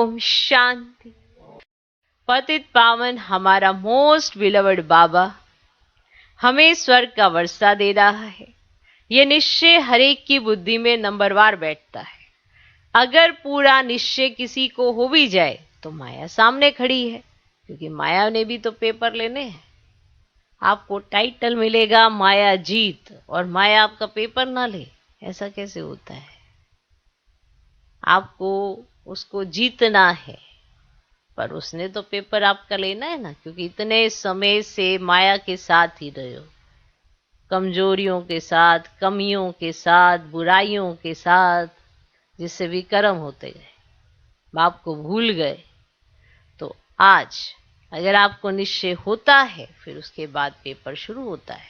ओम शांति। पतित पावन हमारा मोस्ट बिलवड बाबा हमें स्वर्ग का वर्षा दे रहा है। ये निश्चय हरेक की बुद्धि में नंबरवार बैठता है। अगर पूरा निश्चय किसी को हो भी जाए तो माया सामने खड़ी है, क्योंकि माया ने भी तो पेपर लेने हैं। आपको टाइटल मिलेगा माया जीत, और माया आपका पेपर ना ले, ऐसा कैसे होता है? आपको उसको जीतना है, पर उसने तो पेपर आपका लेना है ना, क्योंकि इतने समय से माया के साथ ही रहे हो, कमजोरियों के साथ, कमियों के साथ, बुराइयों के साथ, जिससे विकर्म होते गए, बाप को भूल गए। तो आज अगर आपको निश्चय होता है, फिर उसके बाद पेपर शुरू होता है।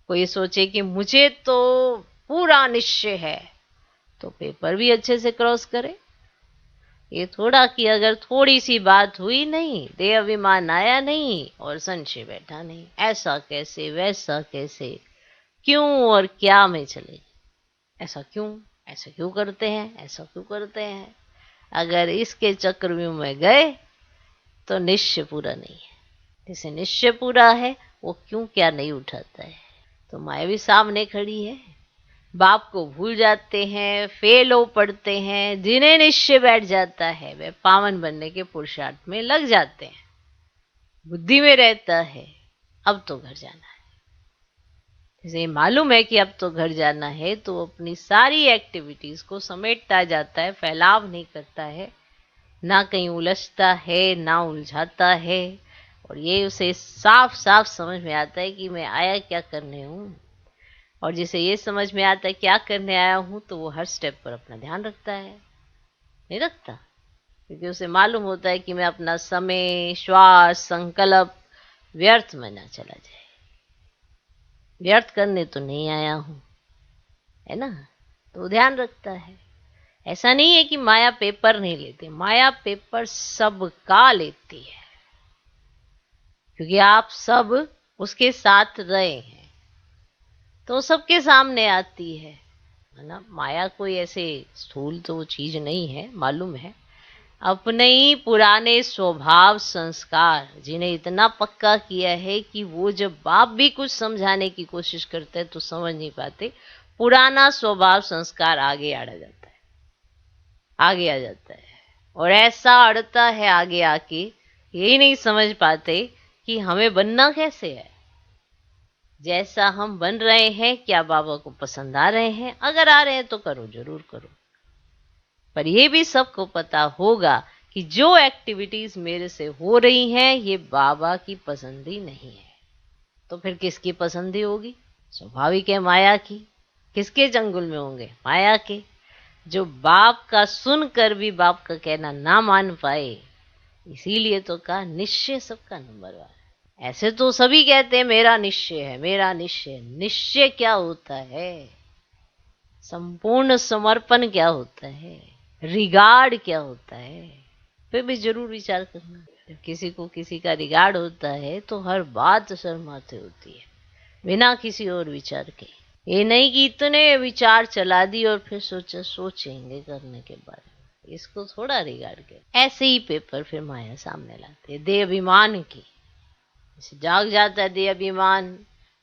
कोई सोचे कि मुझे तो पूरा निश्चय है, तो पेपर भी अच्छे से क्रॉस करे। ये थोड़ा कि अगर थोड़ी सी बात हुई नहीं, देह अभिमान आया नहीं और संशय बैठा नहीं, ऐसा कैसे, वैसा कैसे, क्यों और क्या में चले, ऐसा क्यों करते हैं, ऐसा क्यों करते हैं। अगर इसके चक्रव्यूह में गए तो निश्चय पूरा नहीं है। जिसे निश्चय पूरा है वो क्यों क्या नहीं उठाता है। तो माया भी सामने खड़ी है। बाप को भूल जाते हैं, फेल हो पड़ते हैं। जिन्हें निश्चय बैठ जाता है वे पावन बनने के पुरुषार्थ में लग जाते हैं। बुद्धि में रहता है अब तो घर जाना है। जैसे मालूम है कि अब तो घर जाना है, तो अपनी सारी एक्टिविटीज को समेटता जाता है, फैलाव नहीं करता है, ना कहीं उलझता है, ना उलझाता है। और ये उसे साफ साफ समझ में आता है कि मैं आया क्या करने हूँ। और जिसे ये समझ में आता है क्या करने आया हूं, तो वो हर स्टेप पर अपना ध्यान रखता है। नहीं रखता, क्योंकि उसे मालूम होता है कि मैं अपना समय, श्वास, संकल्प व्यर्थ में ना चला जाए। व्यर्थ करने तो नहीं आया हूं, है ना। तो ध्यान रखता है। ऐसा नहीं है कि माया पेपर नहीं लेती, माया पेपर सबका लेती है, क्योंकि आप सब उसके साथ रहे हैं, तो सबके सामने आती है ना। माया कोई ऐसे स्थूल तो वो चीज नहीं है, मालूम है। अपने ही पुराने स्वभाव संस्कार जिन्हें इतना पक्का किया है कि वो जब बाप भी कुछ समझाने की कोशिश करते हैं तो समझ नहीं पाते, पुराना स्वभाव संस्कार आगे आ जाता है, आगे आ जाता है। और ऐसा अड़ता है आगे आके, यही नहीं समझ पाते कि हमें बनना कैसे है। जैसा हम बन रहे हैं, क्या बाबा को पसंद आ रहे हैं? अगर आ रहे हैं तो करो, जरूर करो। पर यह भी सबको पता होगा कि जो एक्टिविटीज मेरे से हो रही हैं ये बाबा की पसंदी नहीं है। तो फिर किसकी पसंदी होगी? स्वाभाविक है माया की। किसके चंगुल में होंगे? माया के। जो बाप का सुनकर भी बाप का कहना ना मान पाए, इसीलिए तो कहा निश्चय सबका नंबर वन। ऐसे तो सभी कहते हैं मेरा निश्चय है, मेरा निश्चय। निश्चय क्या होता है? संपूर्ण समर्पण क्या होता है? रिगार्ड क्या होता है? फिर भी जरूर विचार करना। जब किसी को किसी का रिगार्ड होता है तो हर बात शर्माते होती है, बिना किसी और विचार के। ये नहीं कि इतने विचार चला दी और फिर सोचेंगे करने के बारे में, इसको थोड़ा रिगार्ड के। ऐसे ही पेपर फिर माया सामने लाते हैं, देह अभिमान की। जाग जाता है देह अभिमान,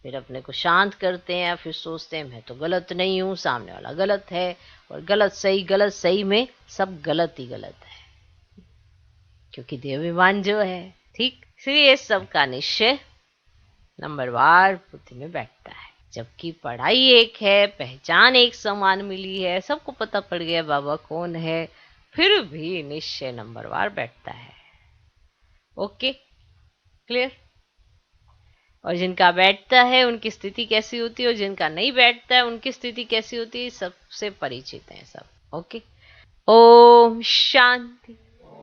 फिर अपने को शांत करते हैं, फिर सोचते हैं मैं तो गलत नहीं हूं, सामने वाला गलत है। और गलत सही में सब गलत ही गलत है, क्योंकि देह अभिमान जो है। ठीक, इसलिए सबका निश्चय नंबरवार बुद्धि में बैठता है। जबकि पढ़ाई एक है, पहचान एक समान मिली है, सबको पता पड़ गया बाबा कौन है, फिर भी निश्चय नंबरवार बैठता है। Okay, clear. और जिनका बैठता है उनकी स्थिति कैसी होती है, और जिनका नहीं बैठता है उनकी स्थिति कैसी होती है, सबसे परिचित है सब। ओके, ओम शांति।